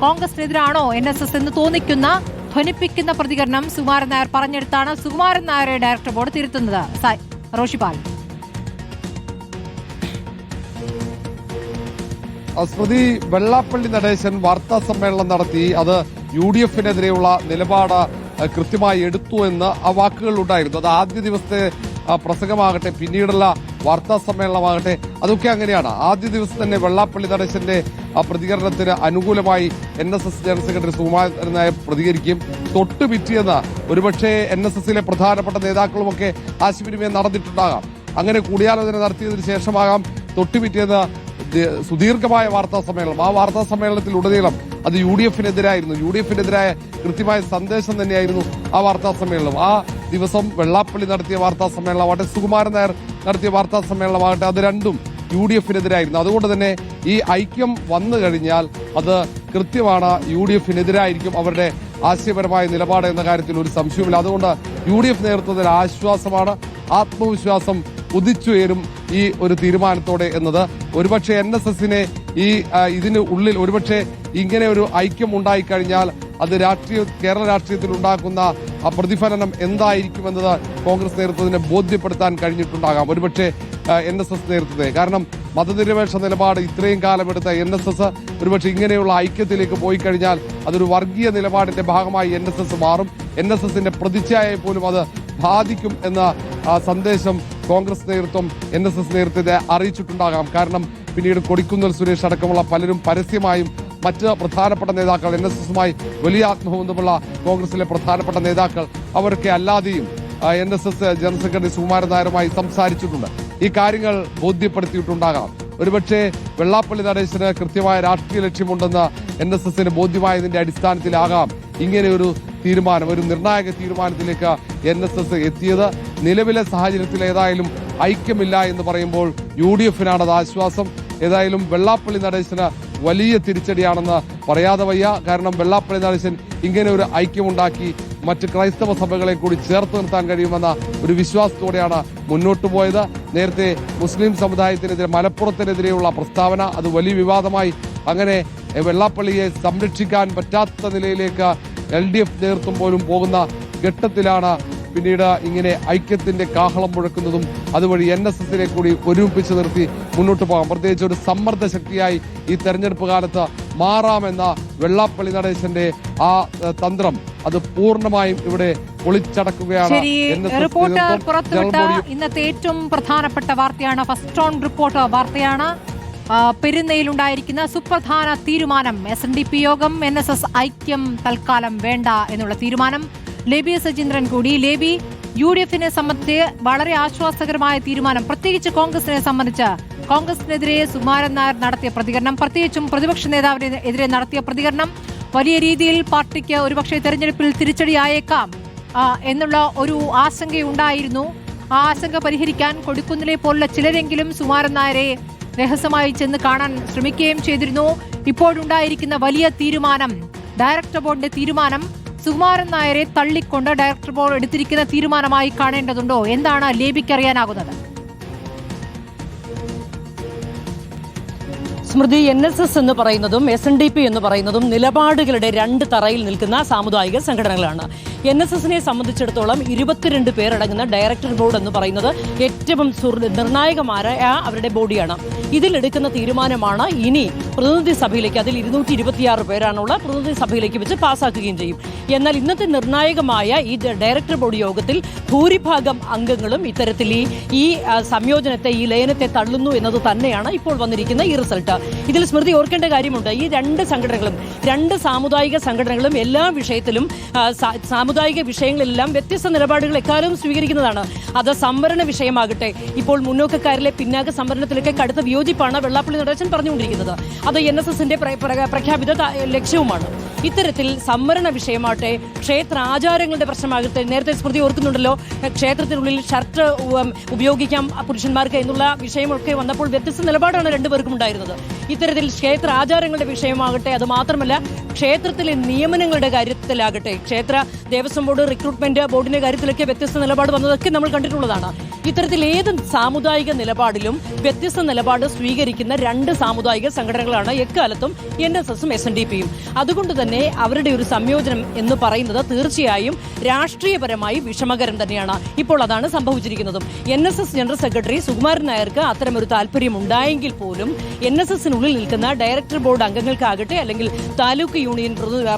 കോൺഗ്രസിനെതിരാണോ NSS എന്ന് തോന്നിക്കുന്ന ധ്വനിപ്പിക്കുന്ന പ്രതികരണം സുകുമാരൻ നായർ പറഞ്ഞെടുത്താണ് സുകുമാരൻ നായരെ ഡയറക്ടർ ബോർഡ് തിരുത്തുന്നത്. റോഷിപാൽ. സ്മൃതി, വെള്ളാപ്പള്ളി നടേശൻ വാർത്താ സമ്മേളനം നടത്തി അത് UDF-നെതിരെയുള്ള നിലപാട് കൃത്യമായി എടുത്തു എന്ന് ആ വാക്കുകൾ ഉണ്ടായിരുന്നു. അത് ആദ്യ ദിവസത്തെ പ്രസംഗമാകട്ടെ, പിന്നീടുള്ള വാർത്താ സമ്മേളനമാകട്ടെ, അതൊക്കെ അങ്ങനെയാണ്. ആദ്യ ദിവസം തന്നെ വെള്ളാപ്പള്ളി നടേശന്റെ പ്രതികരണത്തിന് അനുകൂലമായി NSS general secretary Sukumaran Nair പ്രതികരിക്കും. തൊട്ടു പിറ്റേന്ന് ഒരുപക്ഷെ NSS-ലെ പ്രധാനപ്പെട്ട നേതാക്കളുമൊക്കെ ആശയവിനിമയം നടന്നിട്ടുണ്ടാകാം. അങ്ങനെ കൂടിയാലോചന നടത്തിയതിനു ശേഷമാകാം തൊട്ടു പിറ്റേന്ന് സുദീർഘമായ വാർത്താ സമ്മേളനം. ആ വാർത്താ സമ്മേളനത്തിലുടനീളം അത് UDF-നെതിരായിരുന്നു. UDF-നെതിരായ കൃത്യമായ സന്ദേശം തന്നെയായിരുന്നു ആ വാർത്താ സമ്മേളനം. ആ ദിവസം വെള്ളാപ്പള്ളി നടത്തിയ വാർത്താ സമ്മേളനമാകട്ടെ, സുകുമാരൻ നായർ നടത്തിയ വാർത്താ സമ്മേളനമാകട്ടെ, അത് രണ്ടും UDF-നെതിരായിരുന്നു. അതുകൊണ്ട് തന്നെ ഈ ഐക്യം വന്നു കഴിഞ്ഞാൽ അത് കൃത്യമാണ് UDF-നെതിരായിരിക്കും അവരുടെ ആശയപരമായ നിലപാട് എന്ന കാര്യത്തിൽ ഒരു സംശയവുമില്ല. അതുകൊണ്ട് UDF നേതൃത്വത്തിൽ ആശ്വാസമാണ്, ആത്മവിശ്വാസം ഉദിച്ചുയരും ഈ ഒരു തീരുമാനത്തോടെ എന്നത്. ഒരുപക്ഷെ NSS-നെ ഇതിന് ഉള്ളിൽ ഒരുപക്ഷെ ഇങ്ങനെ ഒരു ഐക്യം ഉണ്ടായിക്കഴിഞ്ഞാൽ അത് കേരള രാഷ്ട്രീയത്തിൽ ഉണ്ടാക്കുന്ന പ്രതിഫലനം എന്തായിരിക്കുമെന്നത് കോൺഗ്രസ് നേതൃത്വത്തിനെ ബോധ്യപ്പെടുത്താൻ കഴിഞ്ഞിട്ടുണ്ടാകാം, ഒരുപക്ഷെ NSS നേതൃത്വത്തെ. കാരണം മതനിരപേക്ഷ നിലപാട് ഇത്രയും കാലമെടുത്ത NSS ഒരുപക്ഷെ ഇങ്ങനെയുള്ള ഐക്യത്തിലേക്ക് പോയി കഴിഞ്ഞാൽ അതൊരു വർഗീയ നിലപാടിന്റെ ഭാഗമായി NSS മാറും. NSS-ന്റെ പ്രതിച്ഛായയെ പോലും അത് ബാധിക്കും എന്ന സന്ദേശം കോൺഗ്രസ് നേതൃത്വം NSS നേതൃത്വത്തെ അറിയിച്ചിട്ടുണ്ടാകാം. കാരണം പിന്നീട് കൊടിക്കുന്നിൽ സുരേഷ് അടക്കമുള്ള പലരും പരസ്യമായും മറ്റ് പ്രധാനപ്പെട്ട നേതാക്കൾ, NSS-മായി വലിയ ആത്മബന്ധമുള്ള കോൺഗ്രസിലെ പ്രധാനപ്പെട്ട നേതാക്കൾ, അവരൊക്കെ അല്ലാതെയും NSS ജനറൽ സെക്രട്ടറി സുകുമാരൻ നായരുമായി സംസാരിച്ചിട്ടുണ്ട്. ഈ കാര്യങ്ങൾ ബോധ്യപ്പെടുത്തിയിട്ടുണ്ടാകാം. ഒരുപക്ഷെ വെള്ളാപ്പള്ളി നടേശന് കൃത്യമായ രാഷ്ട്രീയ ലക്ഷ്യമുണ്ടെന്ന് NSS-ന് ബോധ്യമായതിന്റെ അടിസ്ഥാനത്തിലാകാം ഇങ്ങനെ ഒരു തീരുമാനം, ഒരു നിർണായക തീരുമാനത്തിലേക്ക് NSS എത്തിയത്. നിലവിലെ സാഹചര്യത്തിൽ ഏതായാലും ഐക്യമില്ല എന്ന് പറയുമ്പോൾ UDF-നാണത് ആശ്വാസം. ഏതായാലും വെള്ളാപ്പള്ളി നടേശന് വലിയ തിരിച്ചടിയാണെന്ന് പറയാതെ വയ്യ. കാരണം വെള്ളാപ്പള്ളി നടേശൻ ഇങ്ങനെ ഒരു ഐക്യമുണ്ടാക്കി മറ്റ് ക്രൈസ്തവ സഭകളെ കൂടി ചേർത്ത് നിർത്താൻ കഴിയുമെന്ന ഒരു വിശ്വാസത്തോടെയാണ് മുന്നോട്ട് പോയത്. നേരത്തെ മുസ്ലിം സമുദായത്തിനെതിരെ, മലപ്പുറത്തിനെതിരെയുള്ള പ്രസ്താവന അത് വലിയ വിവാദമായി. അങ്ങനെ വെള്ളാപ്പള്ളിയെ സംരക്ഷിക്കാൻ പറ്റാത്ത നിലയിലേക്ക് LDF നേതൃത്വം പോലും പോകുന്ന ഘട്ടത്തിലാണ് പിന്നീട് ഇങ്ങനെ ഐക്യത്തിന്റെ കാഹളം മുഴക്കുന്നതും അതുവഴി NSS-നെ കൂടി ഒരുമിപ്പിച്ച് നിർത്തി മുന്നോട്ട് പോകാം. പ്രത്യേകിച്ച് ഒരു സമ്മർദ്ദ ശക്തിയായി ഈ തെരഞ്ഞെടുപ്പ് കാലത്ത് മാറാമെന്ന വെള്ളാപ്പള്ളി നടേശന്റെ ആ തന്ത്രം അത് പൂർണ്ണമായും ഇവിടെ പൊളിച്ചടക്കുകയാണ്. റിപ്പോർട്ട് പുറത്തുവിട്ട ഇന്നത്തെ ഏറ്റവും പ്രധാനപ്പെട്ട വാർത്തയാണ്, ഫസ്റ്റ് ഓൺ റിപ്പോർട്ട് വാർത്തയാണ്. പെരുന്നയിലുണ്ടായിരിക്കുന്ന സുപ്രധാന തീരുമാനം, SNDP യോഗം, NSS ഐക്യം തൽക്കാലം വേണ്ട എന്നുള്ള തീരുമാനം. ലേബി സജീന്ദ്രൻ കൂടി. ലേബി, UDF-നെ സംബന്ധിച്ച് വളരെ ആശ്വാസകരമായ തീരുമാനം, പ്രത്യേകിച്ച് കോൺഗ്രസിനെ സംബന്ധിച്ച്. കോൺഗ്രസിനെതിരെ സുകുമാരൻ നായർ നടത്തിയ പ്രതികരണം, പ്രത്യേകിച്ചും പ്രതിപക്ഷ നേതാവിനെതിരെ നടത്തിയ പ്രതികരണം വലിയ രീതിയിൽ പാർട്ടിക്ക് ഒരുപക്ഷെ തെരഞ്ഞെടുപ്പിൽ തിരിച്ചടിയായേക്കാം എന്നുള്ള ഒരു ആശങ്കയുണ്ടായിരുന്നു. ആ ആശങ്ക പരിഹരിക്കാൻ കൊടിക്കുന്നിലെ പോലുള്ള ചിലരെങ്കിലും സുകുമാരൻ നായരെ രഹസ്യമായി ചെന്ന് കാണാൻ ശ്രമിക്കുകയും ചെയ്തിരുന്നു. ഇപ്പോഴുണ്ടായിരിക്കുന്ന വലിയ തീരുമാനം, ഡയറക്ടർ ബോർഡിന്റെ തീരുമാനം, സുകുമാരൻ നായരെ തള്ളിക്കൊണ്ട് ഡയറക്ടർ ബോർഡ് എടുത്തിരിക്കുന്ന തീരുമാനമായി കാണേണ്ടതുണ്ടോ? എന്താണ് ലേബിക്ക് അറിയാനാകുന്നത്? സ്മൃതി, NSS എന്ന് പറയുന്നതും SNDP എന്ന് പറയുന്നതും നിലപാടുകളുടെ രണ്ട് തറയിൽ നിൽക്കുന്ന സാമുദായിക സംഘടനകളാണ്. NSS-നെ സംബന്ധിച്ചിടത്തോളം 22 പേരടങ്ങുന്ന ഡയറക്ടർ ബോർഡ് എന്ന് പറയുന്നത് ഏറ്റവും നിർണായകമായ അവരുടെ ബോഡിയാണ്. ഇതിലെടുക്കുന്ന തീരുമാനമാണ് ഇനി പ്രതിനിധി സഭയിലേക്ക്, അതിൽ 226 പേരാണുള്ള പ്രതിനിധി സഭയിലേക്ക് വെച്ച് പാസ്സാക്കുകയും ചെയ്യും. എന്നാൽ ഇന്നത്തെ നിർണായകമായ ഈ ഡയറക്ടർ ബോർഡ് യോഗത്തിൽ ഭൂരിഭാഗം അംഗങ്ങളും ഇത്തരത്തിൽ ഈ സംയോജനത്തെ, ഈ ലയനത്തെ തള്ളുന്നു എന്നത് തന്നെയാണ് ഇപ്പോൾ വന്നിരിക്കുന്ന ഈ റിസൾട്ട്. ഇതിൽ സ്മൃതി ഓർക്കേണ്ട കാര്യമുണ്ട്, ഈ രണ്ട് സാമുദായിക സംഘടനകളും എല്ലാ വിഷയത്തിലും, സാമുദായിക വിഷയങ്ങളിലെല്ലാം വ്യത്യസ്ത നിലപാടുകൾ എക്കാലവും സ്വീകരിക്കുന്നതാണ്. അത് സംവരണ വിഷയമാകട്ടെ, ഇപ്പോൾ മുന്നോക്കക്കാരിലെ പിന്നാക്ക സംവരണത്തിലൊക്കെ കടുത്ത വിയോജിപ്പാണ് വെള്ളാപ്പള്ളി നടേശൻ പറഞ്ഞുകൊണ്ടിരിക്കുന്നത്. അത് NSS-ന്റെ പ്രഖ്യാപിത ലക്ഷ്യവുമാണ്. ഇത്തരത്തിൽ സംവരണ വിഷയമാകട്ടെ, ക്ഷേത്ര ആചാരങ്ങളുടെ പ്രശ്നമാകട്ടെ, നേരത്തെ സ്മൃതി ഓർക്കുന്നുണ്ടല്ലോ, ക്ഷേത്രത്തിനുള്ളിൽ ഷർട്ട് ഉപയോഗിക്കാം പുരുഷന്മാർക്ക് എന്നുള്ള വിഷയമൊക്കെ വന്നപ്പോൾ വ്യത്യസ്ത നിലപാടാണ് രണ്ടുപേർക്കും ഉണ്ടായിരുന്നത്. ഇത്തരത്തിൽ ക്ഷേത്ര ആചാരങ്ങളുടെ വിഷയമാകട്ടെ, അത് മാത്രമല്ല ക്ഷേത്രത്തിലെ നിയമനങ്ങളുടെ കാര്യത്തിലാകട്ടെ, ക്ഷേത്ര ദേവസ്വം ബോർഡ് റിക്രൂട്ട്മെന്റ് ബോർഡിന്റെ കാര്യത്തിലൊക്കെ വ്യത്യസ്ത നിലപാട് വന്നതൊക്കെ നമ്മൾ കണ്ടിട്ടുള്ളതാണ്. ഇത്തരത്തിൽ ഏത് സാമുദായിക നിലപാടിലും വ്യത്യസ്ത നിലപാട് സ്വീകരിക്കുന്ന രണ്ട് സാമുദായിക സംഘടനകളാണ് എക്കാലത്തും NSSഉം SNDPയും. അതുകൊണ്ട് തന്നെ അവരുടെ ഒരു സംയോജനം എന്ന് പറയുന്നത് തീർച്ചയായും രാഷ്ട്രീയപരമായി വിഷമകരം തന്നെയാണ്. ഇപ്പോൾ അതാണ് സംഭവിച്ചിരിക്കുന്നതും. NSS ജനറൽ സെക്രട്ടറി സുകുമാരൻ നായർക്ക് അത്തരമൊരു താല്പര്യം ഉണ്ടായെങ്കിൽ പോലും NSSനുള്ളിൽ നിൽക്കുന്ന ഡയറക്ടർ ബോർഡ് അംഗങ്ങൾക്കാകട്ടെ, അല്ലെങ്കിൽ താലൂക്ക് യൂണിയൻ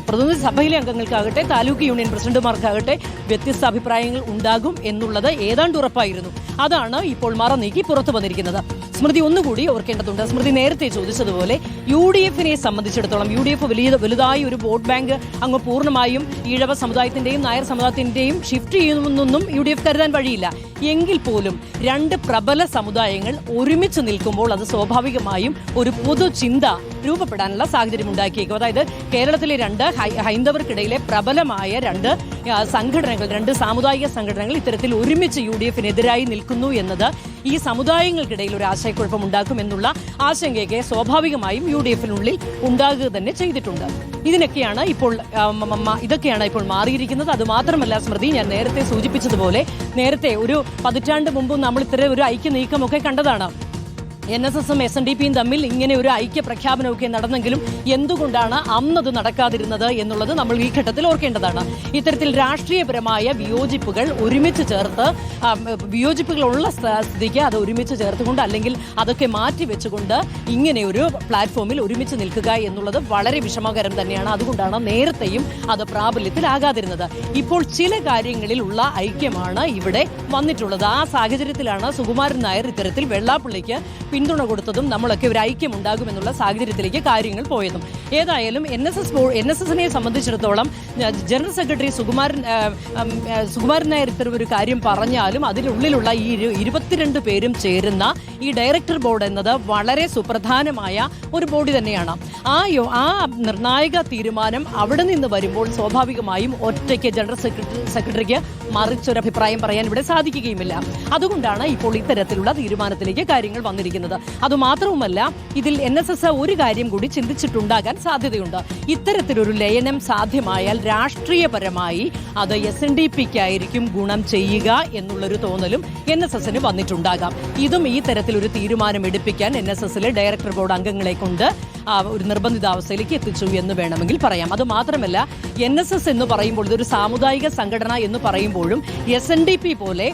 പ്രതിനിധി സഭയിലെ അംഗങ്ങൾക്കാകട്ടെ, താലൂക്ക് യൂണിയൻ പ്രസിഡന്റുമാർക്കാകട്ടെ വ്യത്യസ്ത അഭിപ്രായങ്ങൾ ഉണ്ടാകും എന്നുള്ളത് ഏതാണ്ട് ഉറപ്പായിരുന്നു. അതാണ് ഇപ്പോൾ മറനീക്കി പുറത്തു വന്നിരിക്കുന്നത്. സ്മൃതി ഒന്നുകൂടി ഓർക്കേണ്ടതുണ്ട്. സ്മൃതി നേരത്തെ ചോദിച്ചതുപോലെ UDFനെ സംബന്ധിച്ചിടത്തോളം UDF വലുതായി ഒരു വോട്ട് ബാങ്ക് അങ്ങ് പൂർണ്ണമായും ഈഴവ സമുദായത്തിന്റെയും നായർ സമുദായത്തിന്റെയും ഷിഫ്റ്റ് ചെയ്യുന്നൊന്നും UDF കരുതാൻ വഴിയില്ല. എങ്കിൽ പോലും രണ്ട് പ്രബല സമുദായങ്ങൾ ഒരുമിച്ച് നിൽക്കുമ്പോൾ അത് സ്വാഭാവികമായും ഒരു പൊതുചിന്ത രൂപപ്പെടാനുള്ള സാഹചര്യം ഉണ്ടാക്കിയേക്കും. അതായത് കേരളത്തിലെ രണ്ട് ഹൈന്ദവർക്കിടയിലെ പ്രബലമായ രണ്ട് സംഘടനകൾ, രണ്ട് സാമുദായിക സംഘടനകൾ ഇത്തരത്തിൽ ഒരുമിച്ച് UDFനെതിരായി നിൽക്കുന്നു എന്നത് ഈ സമുദായങ്ങൾക്കിടയിൽ ഒരു ആശയക്കുഴപ്പം ഉണ്ടാക്കും എന്നുള്ള ആശങ്കയൊക്കെ സ്വാഭാവികമായും UDFനുള്ളിൽ ഉണ്ടാകുക തന്നെ ചെയ്തിട്ടുണ്ട്. ഇതൊക്കെയാണ് ഇപ്പോൾ മാറിയിരിക്കുന്നത്. അത് മാത്രമല്ല സ്മൃതി, ഞാൻ നേരത്തെ സൂചിപ്പിച്ചതുപോലെ നേരത്തെ ഒരു പതിറ്റാണ്ട് മുമ്പ് നമ്മൾ ഇത്തരം ഒരു ഐക്യ നീക്കമൊക്കെ കണ്ടതാണ്. NSSഉം SNDPയും തമ്മിൽ ഇങ്ങനെ ഒരു ഐക്യ പ്രഖ്യാപനമൊക്കെ നടന്നെങ്കിലും എന്തുകൊണ്ടാണ് അന്നത് നടക്കാതിരുന്നത് എന്നുള്ളത് നമ്മൾ ഈ ഘട്ടത്തിൽ ഓർക്കേണ്ടതാണ്. ഇത്തരത്തിൽ രാഷ്ട്രീയപരമായ വിയോജിപ്പുകൾ ഒരുമിച്ച് ചേർത്ത്, വിയോജിപ്പുകളുള്ള സ്ഥിതിക്ക് അത് ഒരുമിച്ച് ചേർത്തുകൊണ്ട് അല്ലെങ്കിൽ അതൊക്കെ മാറ്റിവെച്ചുകൊണ്ട് ഇങ്ങനെ ഒരു പ്ലാറ്റ്ഫോമിൽ ഒരുമിച്ച് നിൽക്കുക എന്നുള്ളത് വളരെ വിഷമകരം തന്നെയാണ്. അതുകൊണ്ടാണ് നേരത്തെയും അത് പ്രാബല്യത്തിലാകാതിരുന്നത്. ഇപ്പോൾ ചില കാര്യങ്ങളിലുള്ള ഐക്യമാണ് ഇവിടെ വന്നിട്ടുള്ളത്. ആ സാഹചര്യത്തിലാണ് സുകുമാരൻ നായർ ഇത്തരത്തിൽ വെള്ളാപ്പള്ളിക്ക് പിന്തുണ കൊടുത്തതും നമ്മളൊക്കെ ഒരു ഐക്യം ഉണ്ടാകുമെന്നുള്ള സാഹചര്യത്തിലേക്ക് കാര്യങ്ങൾ പോയതും. ഏതായാലും NSSനെ സംബന്ധിച്ചിടത്തോളം ജനറൽ സെക്രട്ടറി സുകുമാരൻ നായർ ഇത്തരം ഒരു കാര്യം പറഞ്ഞാലും അതിനുള്ളിലുള്ള ഈ 22 പേരും ചേരുന്ന ഈ ഡയറക്ടർ ബോർഡ് എന്നത് വളരെ സുപ്രധാനമായ ഒരു ബോഡി തന്നെയാണ്. ആ നിർണായക തീരുമാനം അവിടെ നിന്ന് വരുമ്പോൾ സ്വാഭാവികമായും ഒറ്റയ്ക്ക് ജനറൽ സെക്രട്ടറിക്ക് മറിച്ചൊരഭിപ്രായം പറയാൻ ഇവിടെ സാധിക്കുകയുമില്ല. അതുകൊണ്ടാണ് ഇപ്പോൾ ഇത്തരത്തിലുള്ള തീരുമാനത്തിലേക്ക് കാര്യങ്ങൾ വന്നിരിക്കുന്നത്. അതുമാത്രവുമല്ല, ഇതിൽ NSS ഒരു കാര്യം കൂടി ചിന്തിച്ചിട്ടുണ്ടാകാൻ സാധ്യതയുണ്ട്. ഇത്തരത്തിലൊരു ലയനം സാധ്യമായാൽ രാഷ്ട്രീയപരമായി അത് SNDPക്കായിരിക്കും ഗുണം ചെയ്യുക എന്നുള്ളൊരു തോന്നലും NSSന് വന്നിട്ടുണ്ടാകാം. ഇതും ഈ തരത്തിലൊരു തീരുമാനം എടുപ്പിക്കാൻ NSSലെ ഡയറക്ടർ ബോർഡ് അംഗങ്ങളെ കൊണ്ട് ഒരു നിർബന്ധിതാവസ്ഥയിലേക്ക് എത്തിച്ചു എന്ന് വേണമെങ്കിൽ പറയാം. അത് മാത്രമല്ല, NSS എന്ന് പറയുമ്പോൾ ഇതൊരു സാമുദായിക സംഘടന എന്ന് പറയുമ്പോഴും SNDP പോലെ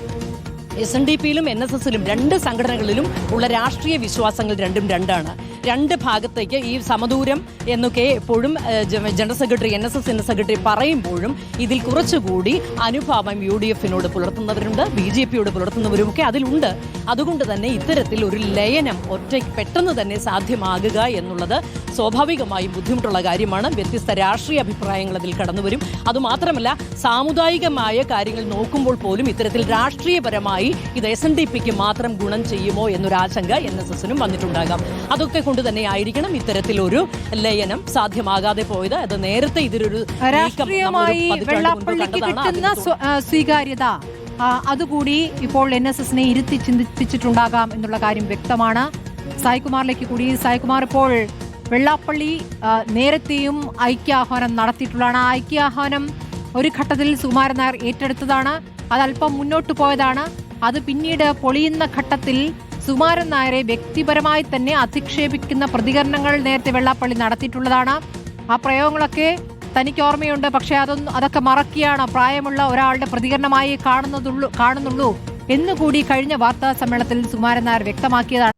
SNDPയിലും NSSലും രണ്ട് സംഘടനകളിലും ഉള്ള രാഷ്ട്രീയ വിശ്വാസങ്ങൾ രണ്ടും രണ്ടാണ്. രണ്ട് ഭാഗത്തേക്ക് ഈ സമദൂരം എന്നൊക്കെ എപ്പോഴും general secretary NSS general secretary പറയുമ്പോഴും ഇതിൽ കുറച്ചുകൂടി അനുഭാവം UDFനോട് പുലർത്തുന്നവരുണ്ട്, BJPയോട് പുലർത്തുന്നവരുമൊക്കെ അതിലുണ്ട്. അതുകൊണ്ട് തന്നെ ഇത്തരത്തിൽ ഒരു ലയനം പെട്ടെന്ന് തന്നെ സാധ്യമാകുക എന്നുള്ളത് സ്വാഭാവികമായും ബുദ്ധിമുട്ടുള്ള കാര്യമാണ്. വ്യത്യസ്ത രാഷ്ട്രീയ അഭിപ്രായങ്ങൾ അതിൽ കടന്നുവരും. അതുമാത്രമല്ല, സാമുദായികമായ കാര്യങ്ങൾ നോക്കുമ്പോൾ പോലും ഇത്തരത്തിൽ രാഷ്ട്രീയപരമായി ഇത് SNDPക്ക് മാത്രം ഗുണം ചെയ്യുമോ എന്നൊരു ആശങ്ക NSSനും വന്നിട്ടുണ്ടാകാം. അതൊക്കെ കൊണ്ട് തന്നെ ആയിരിക്കണം ഇത്തരത്തിലൊരു ലയനം സാധ്യമാകാതെ പോയത്. അത് നേരത്തെ ഇതിലൊരു രാഷ്ട്രീയമായി വെള്ളാപ്പള്ളിക്ക് കിട്ടുന്ന സ്വീകാര്യത അതുകൂടി ഇപ്പോൾ NSSനെ ഇരുത്തി ചിന്തിപ്പിച്ചിട്ടുണ്ടാകാം എന്നുള്ള കാര്യം വ്യക്തമാണ്. സായികുമാറിലേക്ക് കൂടി. സായികുമാർ, ഇപ്പോൾ വെള്ളാപ്പള്ളി നേരത്തെയും ഐക്യാഹ്വാനം നടത്തിയിട്ടുള്ളതാണ്. ആ ഐക്യാഹ്വാനം ഒരു ഘട്ടത്തിൽ സുകുമാരൻ നായർ ഏറ്റെടുത്തതാണ്. അതല്പം മുന്നോട്ട് പോയതാണ്. അത് പിന്നീട് പൊളിയുന്ന ഘട്ടത്തിൽ സുകുമാരൻ നായരെ വ്യക്തിപരമായി തന്നെ അധിക്ഷേപിക്കുന്ന പ്രതികരണങ്ങൾ നേരത്തെ വെള്ളാപ്പള്ളി നടത്തിയിട്ടുള്ളതാണ്. ആ പ്രയോഗങ്ങളൊക്കെ തനിക്ക് ഓർമ്മയുണ്ട്. പക്ഷേ അതൊക്കെ മറക്കിയാണ് പ്രായമുള്ള ഒരാളുടെ പ്രതികരണമായി കാണുന്നുള്ളൂ എന്നുകൂടി കഴിഞ്ഞ വാർത്താ സമ്മേളനത്തിൽ സുകുമാരൻ നായർ വ്യക്തമാക്കിയതാണ്.